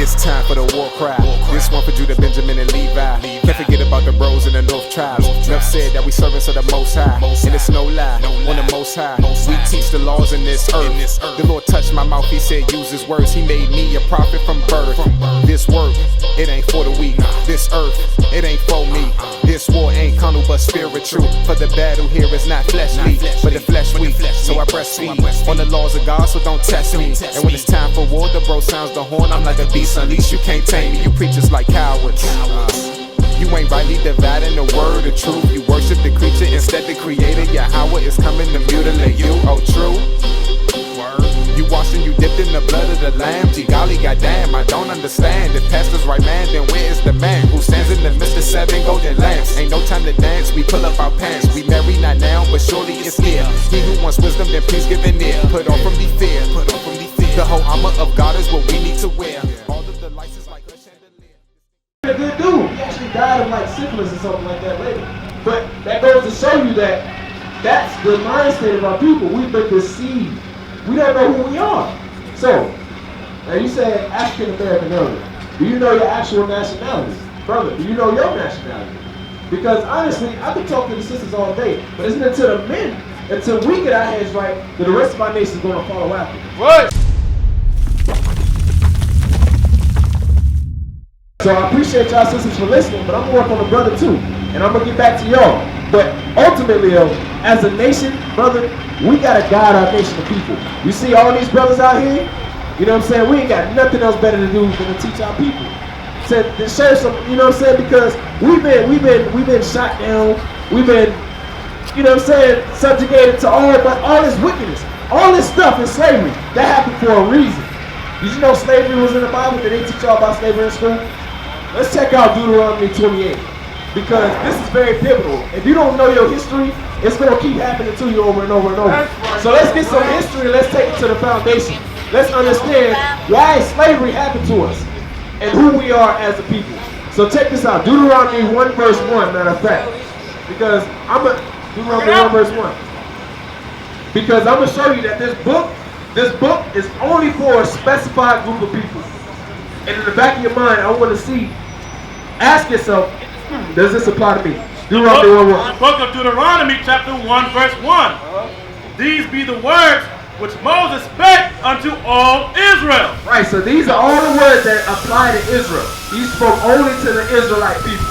It's time for the war cry. This one for Judah, Benjamin, and Levi. Can't forget about the bros in the North tribes. Enough said that we servants of the Most High, and it's no lie. On the Most High, we teach the laws in this earth. The Lord touched my mouth, He said use His words. He made me a prophet from birth. This work, it ain't for the weak. This earth, it ain't for me. This war ain't carnal but spiritual. For the battle here is not fleshly, but the flesh weak. So I press feed on the laws of God, so don't test me. And when it's time for war, the bro sounds the horn. I'm like a beast unleashed, you can't tame me. You preachers like cowards. You ain't rightly dividing the word of truth. You worship the creature instead the creator. Yahweh is coming to mutilate you. Oh, true. You washed and you dipped in the blood of the lamb. Gee golly, goddamn, I don't understand. If pastor's right man, then where is the man who stands in the midst of 7 golden lamps? Ain't no time to dance, we pull up our pants. We marry not now, but surely it's near. He who wants wisdom, then please give an ear. Put on from the fear. The whole armor of God is what we need to wear. All of the lights is like a chandelier. A good dude. He actually died of like syphilis or something like that later. But that goes to show you that that's the mind state of our people. We've been deceived. We don't know who we are. So, now you said African American earlier. Do you know your actual nationality? Brother, do you know your nationality? Because honestly, I could talk to the sisters all day, but isn't it until the men, until we get our heads right, that the rest of our nation is going to follow after? What? So I appreciate y'all sisters for listening, but I'm going to work on the brother too. And I'm going to get back to y'all. But ultimately, though, as a nation, brother, we got to guide our nation of people. You see all these brothers out here? You know what I'm saying? We ain't got nothing else better to do than to teach our people. To share some, you know what I'm saying? Because we've been shot down. We've been, you know what I'm saying, subjugated to all this wickedness. All this stuff in slavery, that happened for a reason. Did you know slavery was in the Bible? Did they teach y'all about slavery in school? Let's check out Deuteronomy 28. Because this is very pivotal. If you don't know your history, it's going to keep happening to you over and over and over. So let's get some history, let's take it to the foundation. Let's understand why slavery happened to us and who we are as a people. So check this out, Deuteronomy 1 verse 1, matter of fact. Because Deuteronomy 1 verse 1. Because I'm going to show you that this book is only for a specified group of people. And in the back of your mind, I want to see, ask yourself, does this apply to me? Deuteronomy 1:1. The book of Deuteronomy, chapter 1, verse 1. These be the words which Moses spake unto all Israel. Right, so these are all the words that apply to Israel. He spoke only to the Israelite people.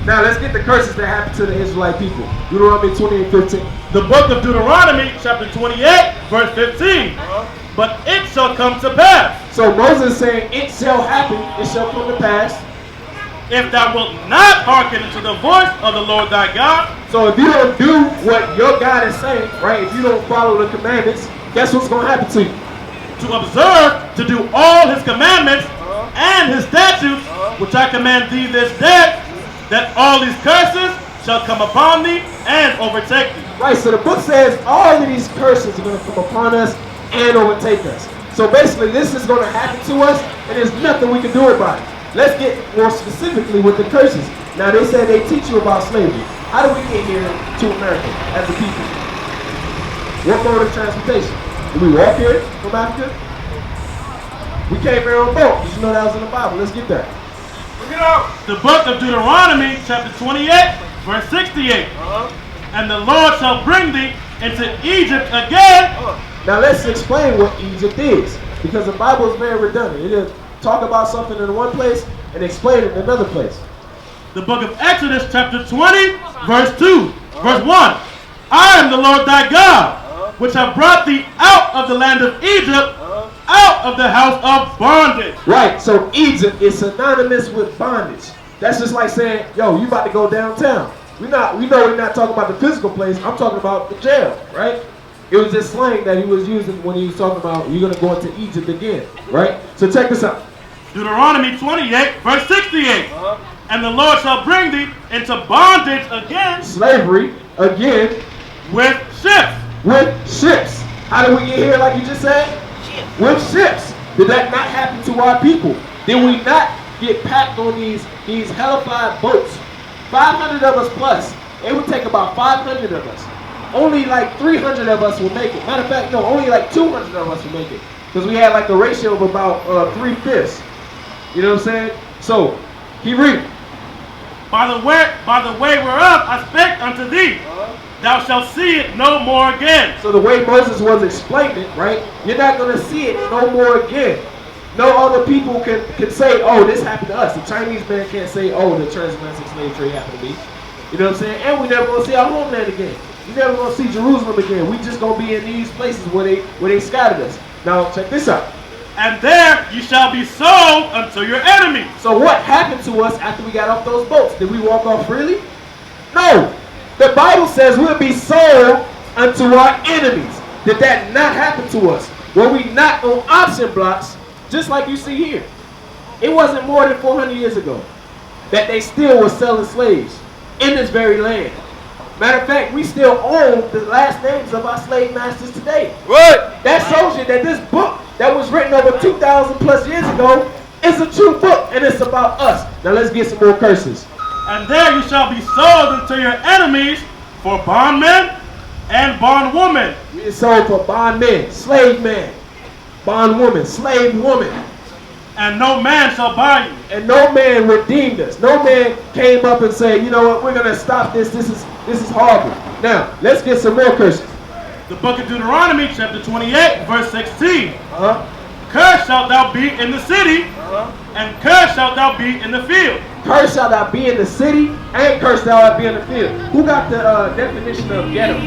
Now let's get the curses that happened to the Israelite people. Deuteronomy 28:15. The book of Deuteronomy, chapter 28, verse 15. But it shall come to pass. So Moses is saying, it shall happen, it shall come to pass. If thou wilt not hearken unto the voice of the Lord thy God. So if you don't do what your God is saying, right, if you don't follow the commandments, guess what's going to happen to you? To observe, to do all his commandments and his statutes, which I command thee this day, that all these curses shall come upon thee and overtake thee. Right, so the book says all of these curses are going to come upon us and overtake us. So basically this is going to happen to us and there's nothing we can do about it. Let's get more specifically with the curses. Now they said they teach you about slavery. How do we get here to America as a people? What mode of transportation? Did we walk here from Africa? We came here on a boat. Did you know that was in the Bible? Let's get that. Bring it out. The book of Deuteronomy, chapter 28, verse 68. And the Lord shall bring thee into Egypt again. Now let's explain what Egypt is. Because the Bible is very redundant. It'll talk about something in one place and explain it in another place. The book of Exodus, chapter 20, verse 2. Verse 1. I am the Lord thy God, which have brought thee out of the land of Egypt, out of the house of bondage. Right, so Egypt is synonymous with bondage. That's just like saying, yo, you about to go downtown. We know we're not talking about the physical place. I'm talking about the jail, right? It was just slang that he was using when he was talking about you're going to go into Egypt again, right? So check this out. Deuteronomy 28, verse 68. And the Lord shall bring thee into bondage again. Slavery again. With ships. With ships. How did we get here like you just said? With ships. Did that not happen to our people? Did we not get packed on these hellified boats? 500 of us plus. It would take about 500 of us. Only like 300 of us will make it. Matter of fact, no, only like 200 of us will make it. Because we had like a ratio of about 3/5. You know what I'm saying? So, he read. By the way whereof I spake unto thee, thou shalt see it no more again. So the way Moses was explaining it, right? You're not going to see it no more again. No other people can say, oh, this happened to us. The Chinese man can't say, oh, the transatlantic slave trade happened to me. You know what I'm saying? And we never going to see our homeland again. We never going to see Jerusalem again. We just going to be in these places where they scattered us. Now, check this out. And there you shall be sold unto your enemies. So what happened to us after we got off those boats? Did we walk off freely? No. The Bible says we'll be sold unto our enemies. Did that not happen to us? Were we not on option blocks, just like you see here? It wasn't more than 400 years ago that they still were selling slaves in this very land. Matter of fact, we still own the last names of our slave masters today. What? That shows you that this book that was written over 2,000 plus years ago is a true book, and it's about us. Now let's get some more curses. And there you shall be sold unto your enemies for bondmen and bondwomen. We are sold for bondmen, slave man, bondwoman, slave woman. And no man shall buy you. And no man redeemed us. No man came up and said, you know what, we're going to stop this. This is horrible. Now, let's get some more curses. The book of Deuteronomy, chapter 28, verse 16. Uh-huh. Cursed shalt thou be in the city, and cursed shalt thou be in the field. Cursed shall thou be in the city, and cursed shall thou be in the field. Who got the definition of ghetto?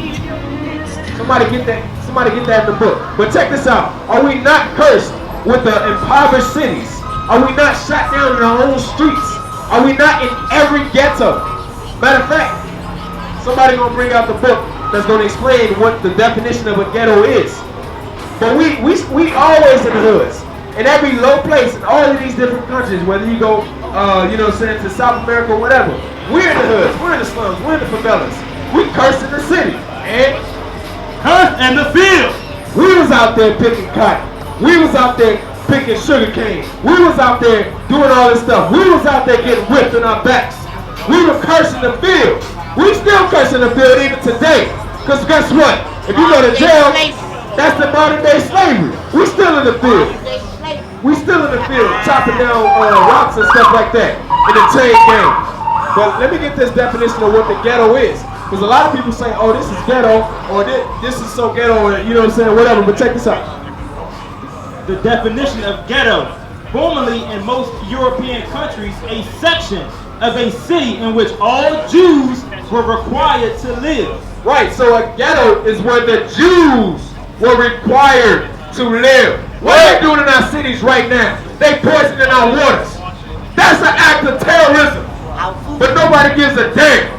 Somebody get that in the book. But check this out. Are we not cursed with the impoverished cities? Are we not shot down in our own streets? Are we not in every ghetto? Matter of fact, somebody gonna bring out the book that's gonna explain what the definition of a ghetto is. But we always in the hoods. In every low place in all of these different countries, whether you go, you know what I'm saying, to South America or whatever, we're in the hoods, we're in the slums, we're in the favelas. We cursed in the city. And cursed in the field. We was out there picking cotton. We was out there picking sugar cane. We was out there doing all this stuff. We was out there getting whipped in our backs. We were cursing the field. We still cursing the field even today. Because guess what? If you go to jail, that's the modern day slavery. We still in the field. We still in the field, chopping down rocks and stuff like that in the chain gang. But let me get this definition of what the ghetto is. Because a lot of people say, oh, this is ghetto, or this is so ghetto, or you know what I'm saying, whatever. But check this out. The definition of ghetto, formerly in most European countries, a section of a city in which all Jews were required to live. Right, so a ghetto is where the Jews were required to live. What are they doing in our cities right now? They poisoning our waters. That's an act of terrorism. But nobody gives a damn.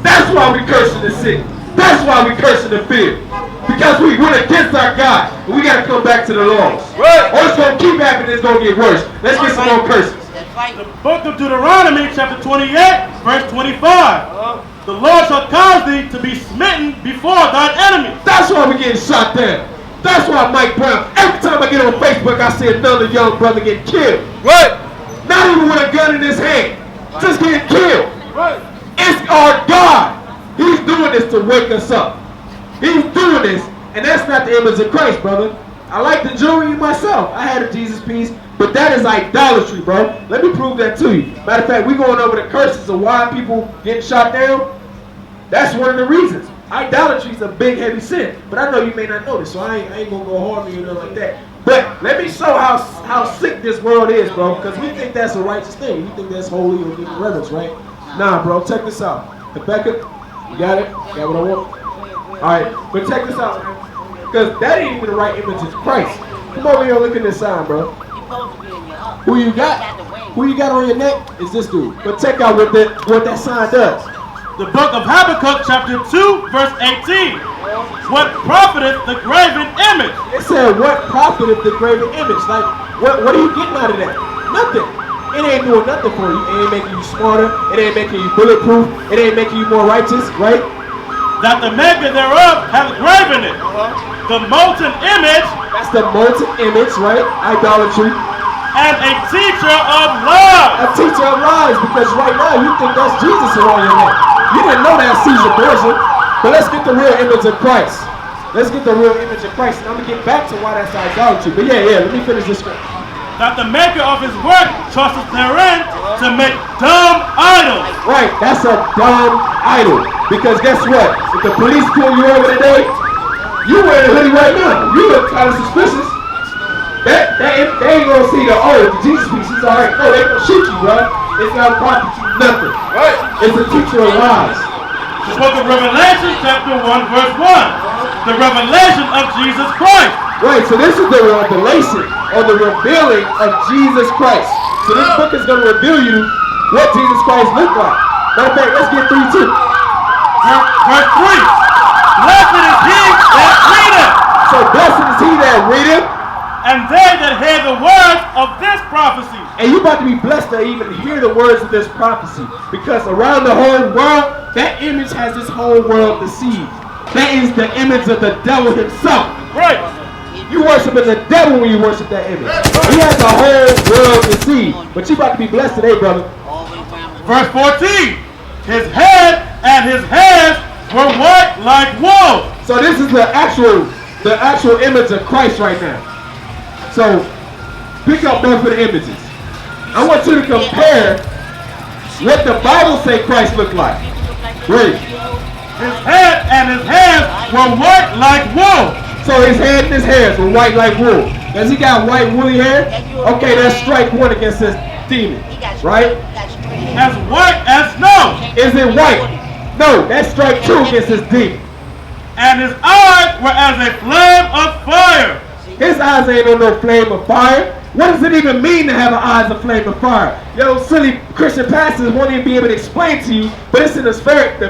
That's why we cursing the city. That's why we cursing the field. Because we went against our God. And we got to come back to the laws. Right. Or it's going to keep happening. It's going to get worse. Let's get some more curses. The book of Deuteronomy, chapter 28, verse 25. The Lord shall cause thee to be smitten before thine enemies. That's why we're getting shot down. That's why Mike Brown, every time I get on Facebook, I see another young brother get killed. Right. Not even with a gun in his hand. Just getting killed. Right. It's our God. He's doing this to wake us up. He's doing this, and that's not the image of Christ, brother. I like the jewelry myself. I had a Jesus piece, but that is idolatry, bro. Let me prove that to you. Matter of fact, we're going over the curses of why people getting shot down. That's one of the reasons. Idolatry is a big, heavy sin. But I know you may not know this, so I ain't going to go hard on you or nothing like that. But let me show how sick this world is, bro, because we think that's a righteous thing. We think that's holy or giving reverence, right? Nah, bro, check this out. Rebecca, you got it? Got what I want? Alright, but check this out, man. Because that ain't even the right image of Christ. Come over here and look at this sign, bro. Who you got? Who you got on your neck is this dude. But check out what that sign does. The book of Habakkuk, chapter 2, verse 18. What profiteth the graven image? It said, what profiteth the graven image? Like, what are you getting out of that? Nothing. It ain't doing nothing for you. It ain't making you smarter. It ain't making you bulletproof. It ain't making you more righteous, right? That the maker thereof hath graven it. The molten image. That's the molten image, right? Idolatry. And a teacher of lies. A teacher of lies, because right now you think that's Jesus around your neck. You didn't know that's Caesar Borgia. But let's get the real image of Christ. Let's get the real image of Christ. And I'm going to get back to why that's idolatry. But yeah, let me finish this one. that the maker of his work trusteth therein to make dumb idols. Right, that's a dumb idol. Because guess what? If the police pull you over today, you wearing a hoodie right now. You look kind of suspicious. They ain't gonna see the Jesus piece. It's alright. No, they gonna shoot you, bro. It's not profit you nothing. Right. It's a teacher of lies. The book of Revelation, chapter 1, verse 1. The revelation of Jesus Christ. Right, so this is the revelation or the revealing of Jesus Christ. So this book is going to reveal you what Jesus Christ looked like. Matter of fact, let's get 3 too. Verse 3. Blessed is he that readeth. So blessed is he that readeth. And they that hear the words of this prophecy. And you about to be blessed to even hear the words of this prophecy. Because around the whole world, that image has this whole world deceived. That is the image of the devil himself. Right. You worshiping the devil when you worship that image. He has the whole world deceived. But you about to be blessed today, brother. Verse 14. His head and his hands were white like wool. So this is the actual image of Christ right now. So pick up both of the images. I want you to compare what the Bible say Christ looked like. Read. His head and his hands were white like wool. So his head and his hands were white like wool. Does he got white woolly hair? Okay, that's strike 1 against this demon. Right? As white as snow. Is it white? No, that's strike 2 against this demon. And his eyes were as a flame of fire. His eyes ain't on no flame of fire. What does it even mean to have an eyes of flame of fire? Yo, silly Christian pastors won't even be able to explain to you, but it's in the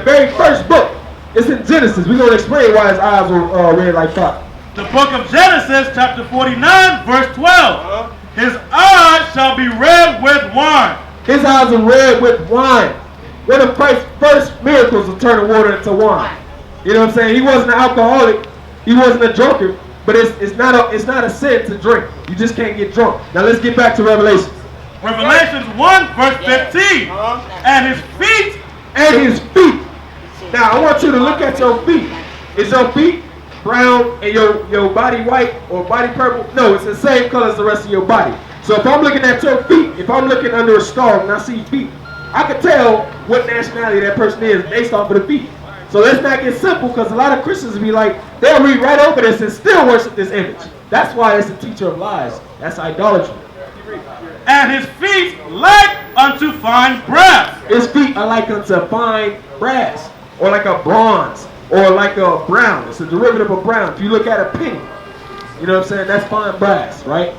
very first book. It's in Genesis. We're going to explain why his eyes were red like fire. The book of Genesis, chapter 49, verse 12. His eyes shall be red with wine. His eyes are red with wine. One of Christ's first miracles was turning water into wine. You know what I'm saying? He wasn't an alcoholic. He wasn't a drunkard. But it's not a sin to drink. You just can't get drunk. Now let's get back to Revelation. Revelations 1, verse 15. And his feet. And his feet. Now I want you to look at your feet. Is your feet brown and your body white or body purple? No, it's the same color as the rest of your body. So if I'm looking at your feet, if I'm looking under a star and I see feet, I can tell what nationality that person is based off of the feet. So let's not get simple, because a lot of Christians will be like, they'll read right over this and still worship this image. That's why it's a teacher of lies. That's idolatry. And his feet like unto fine brass. His feet are like unto fine brass, or like a bronze, or like a brown. It's a derivative of brown. If you look at a penny, you know what I'm saying? That's fine brass, right?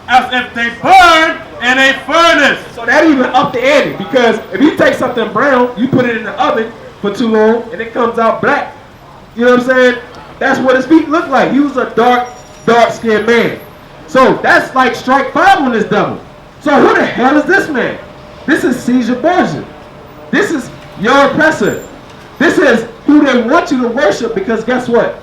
As if they burn in a furnace. So that even up the ante, because if you take something brown, you put it in the oven for too long, and it comes out black. You know what I'm saying? That's what his feet look like. He was a dark-skinned man. So that's like strike 5 on this devil. So who the hell is this man? This is Caesar Borgia. This is your oppressor. This is who they want you to worship, because guess what?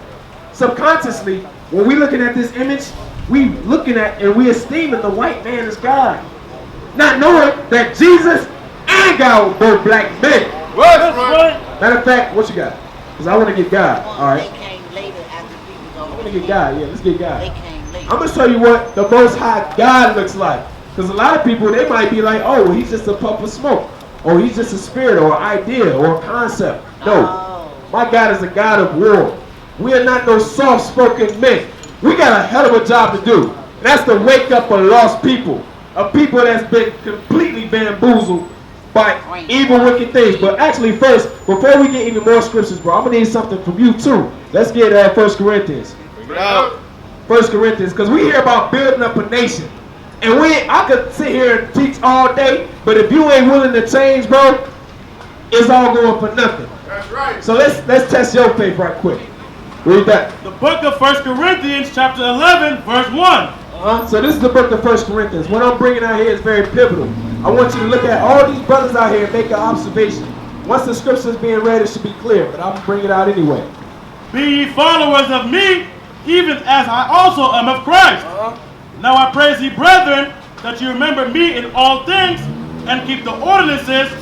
Subconsciously, when we're looking at this image, we looking at and we esteeming the white man as God. Not knowing that Jesus and God were both black men. Matter of fact, what you got? Because I want to get God. All right. I want to get God. Yeah, let's get God. I'm going to show you what the Most High God looks like. Because a lot of people, they might be like, oh, he's just a puff of smoke. Or he's just a spirit or an idea or a concept. No. My God is a God of war. We are not no soft-spoken men. We got a hell of a job to do. And that's to wake up a lost people. A people that's been completely bamboozled by evil, wicked things. But actually, first, before we get even more scriptures, bro, I'm going to need something from you, too. Let's get 1 Corinthians. 1 Corinthians, because we hear about building up a nation. And I could sit here and teach all day, but if you ain't willing to change, bro, it's all going for nothing. That's right. So let's test your faith right quick. Read that. The book of 1 Corinthians, chapter 11, verse 1. So this is the book of 1 Corinthians. What I'm bringing out here is very pivotal. I want you to look at all these brothers out here and make an observation. Once the scripture is being read, it should be clear, but I'm bringing it out anyway. Be ye followers of me, even as I also am of Christ. Now I praise ye, brethren, that you remember me in all things, and keep the ordinances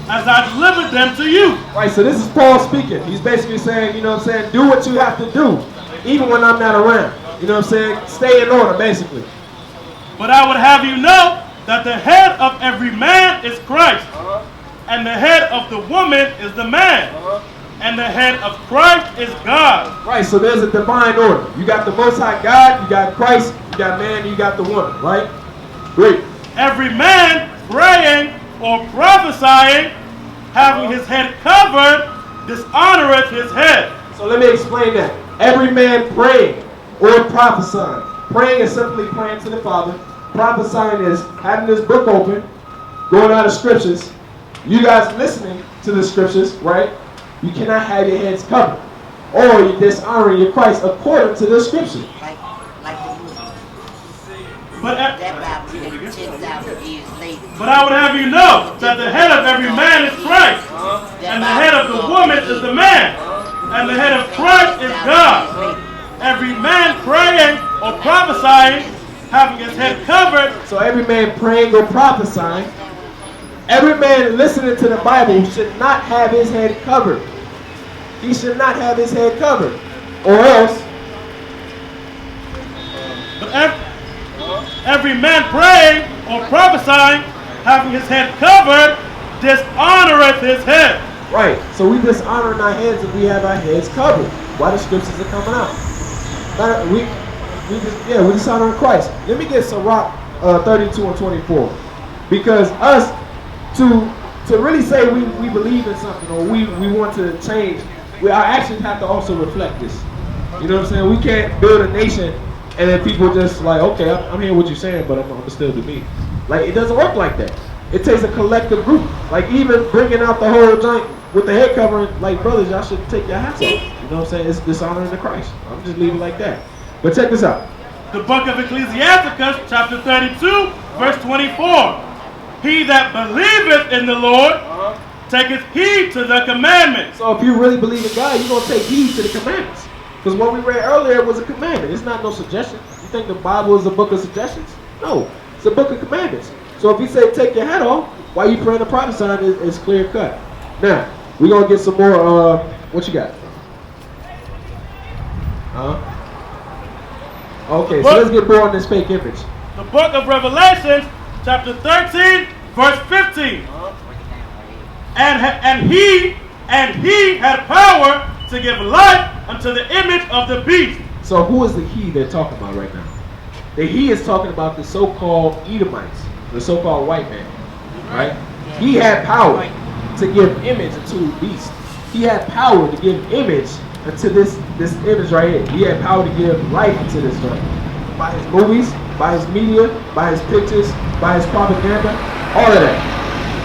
as I delivered them to you. Right, so this is Paul speaking. He's basically saying, you know what I'm saying, do what you have to do, even when I'm not around. You know what I'm saying? Stay in order, basically. But I would have you know that the head of every man is Christ, and the head of the woman is the man, and the head of Christ is God. Right, so there's a divine order. You got the Most High God, you got Christ, you got man, you got the woman, right? Great. Every man praying or prophesying, having his head covered, dishonoreth his head. So let me explain that. Every man praying or prophesying. Praying is simply praying to the Father. Prophesying is having this book open, going out of scriptures. You guys listening to the scriptures, right? You cannot have your heads covered, or you're dishonoring your Christ according to the scripture. But I would have you know that the head of every man is Christ, and the head of the woman is the man, and the head of Christ is God. Every man praying or prophesying, having his head covered. So every man praying or prophesying, every man listening to the Bible should not have his head covered. He should not have his head covered, or else. But every man praying or prophesying, having his head covered, dishonoreth his head. Right. So we dishonoring our heads if we have our heads covered. Why the scriptures are coming out? We dishonoring Christ. Let me get Sirach 32 and 24. Because us to really say we believe in something or we want to change, our actions have to also reflect this. You know what I'm saying? We can't build a nation and then people just like, okay, I'm hearing what you're saying, but I'm gonna still do me. Like, it doesn't work like that. It takes a collective group. Like, even bringing out the whole joint with the head covering, like, brothers, y'all should take your hats off. You know what I'm saying? It's dishonoring to Christ. I'm just leaving it like that. But check this out. The book of Ecclesiasticus, chapter 32, verse 24. He that believeth in the Lord taketh heed to the commandments. So if you really believe in God, you're going to take heed to the commandments. Because what we read earlier was a commandment. It's not no suggestion. You think the Bible is a book of suggestions? No. It's a book of commandments. So if you say take your hat off, while you praying the prophesying, it's clear cut. Now, we're going to get some more, what you got? Okay, so let's get more on this fake image. The book of Revelation, chapter 13, verse 15. And he had power to give life unto the image of the beast. So who is the he they're talking about right now? The he is talking about the so-called Edomites, the so-called white man, right? He had power to give image unto the beast. He had power to give image unto this image right here. He had power to give life unto this joint. By his movies, by his media, by his pictures, by his propaganda, all of that.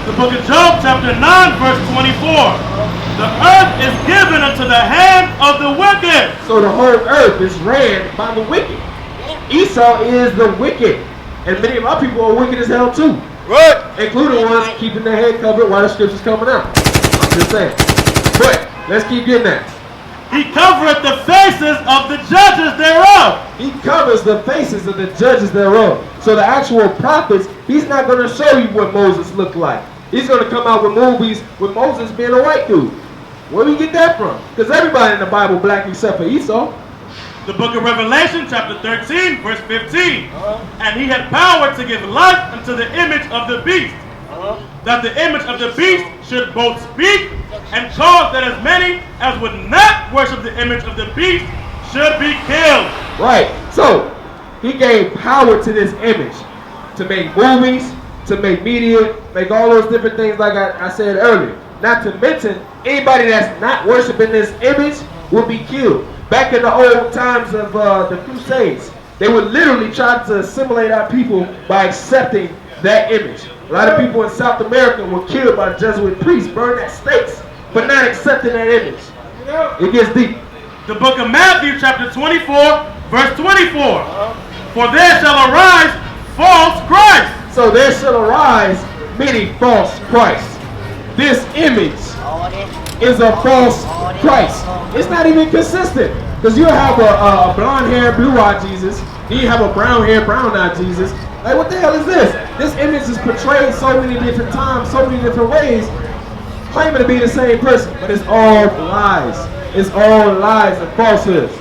The book of Job, chapter 9, verse 24. The earth is given unto the hand of the wicked. So the whole earth is ran by the wicked. Esau is the wicked. And many of our people are wicked as hell too. Right. Including ones keeping their head covered while the scripture's coming out. I'm just saying. But let's keep getting that. He covereth the faces of the judges thereof. He covers the faces of the judges thereof. So the actual prophets, he's not going to show you what Moses looked like. He's going to come out with movies with Moses being a white dude. Where do we get that from? Because everybody in the Bible black except for Esau. The book of Revelation, chapter 13, verse 15. And he had power to give life unto the image of the beast, that the image of the beast should both speak and cause that as many as would not worship the image of the beast should be killed. Right. So he gave power to this image to make movies, to make media, make all those different things like I said earlier. Not to mention, anybody that's not worshiping this image will be killed. Back in the old times of the Crusades, they would literally try to assimilate our people by accepting that image. A lot of people in South America were killed by Jesuit priests, burned at stakes, but not accepting that image. It gets deep. The book of Matthew, chapter 24, verse 24. For there shall arise false Christ. So there shall arise many false Christs. This image is a false Christ. It's not even consistent. Because you'll have a blonde hair, blue-eyed Jesus. Then you have a brown hair, brown-eyed Jesus. Like, what the hell is this? This image is portrayed so many different times, so many different ways, claiming to be the same person. But it's all lies. It's all lies and falsehoods.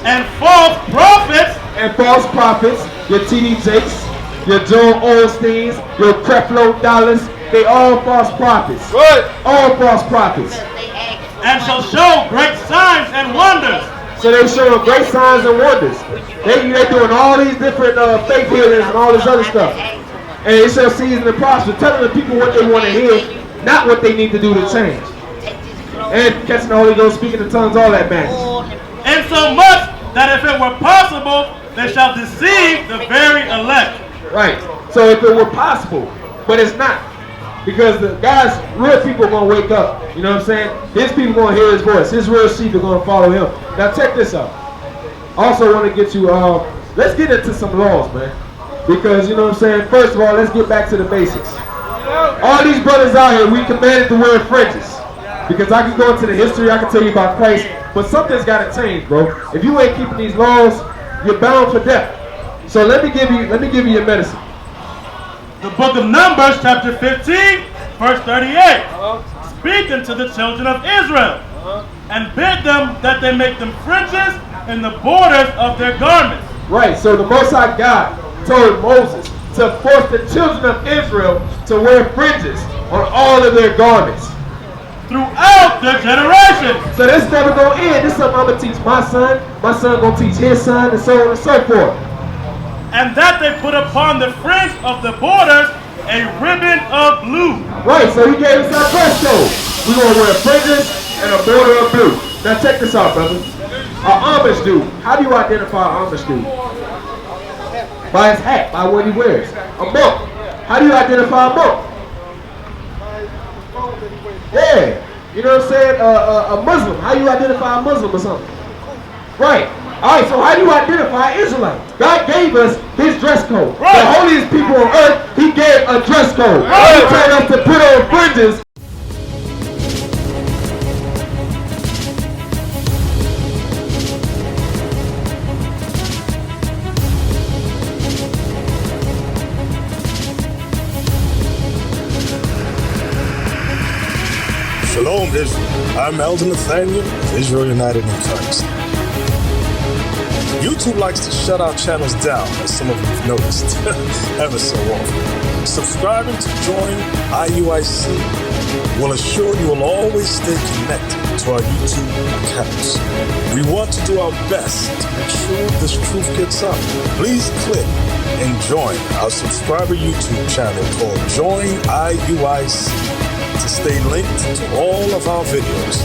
And false prophets. And false prophets, your T.D. Jakes, your Joel Osteens, your Creflo Dollars, they all false prophets. Right. All false prophets. And shall show great signs and wonders. So they showing great signs and wonders. They doing all these different faith healings and all this other stuff. And it shall season and prosper, telling the people what they want to hear, not what they need to do to change. And catching the Holy Ghost, speaking in tongues, all that man. And so much that if it were possible, they shall deceive the very elect. Right. So if it were possible, but it's not. Because the guys, real people are going to wake up. You know what I'm saying? His people are going to hear his voice. His real sheep are going to follow him. Now check this out. Also want to get you, let's get into some laws, man. Because, you know what I'm saying? First of all, let's get back to the basics. All these brothers out here, we commanded to wear fringes. Because I can go into the history, I can tell you about Christ, but something's got to change, bro. If you ain't keeping these laws, you're bound for death. So let me give you your medicine. The book of Numbers, chapter 15, verse 38. Speak unto the children of Israel, and bid them that they make them fringes in the borders of their garments. Right, so the Most High God told Moses to force the children of Israel to wear fringes on all of their garments. Throughout their generations. So this never gonna end. This is something I'm gonna teach my son gonna teach his son, and so on and so forth. And that they put upon the fringe of the borders a ribbon of blue. Right, so he gave us our dress code. We're gonna wear fringes and a border of blue. Now check this out, brother. An Amish dude. How do you identify an Amish dude? By his hat, by what he wears. A monk. How do you identify a monk? Yeah, you know what I'm saying? A Muslim. How do you identify a Muslim or something? Right. All right, so how do you identify Israelite? God gave us his dress code. Right. The holiest people on earth, he gave a dress code. Right. He told us to put on fringes. Shalom, Israel. I'm Elder Nathaniel of Israel United in Christ. YouTube likes to shut our channels down, as some of you have noticed, ever so often. Subscribing to join IUIC will assure you will always stay connected to our YouTube accounts. We want to do our best to make sure this truth gets out. Please click and join our subscriber YouTube channel called Join IUIC to stay linked to all of our videos.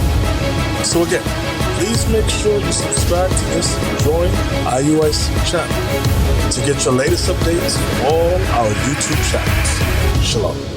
So again, please make sure you subscribe to this Join IUIC channel to get your latest updates from all our YouTube channels. Shalom.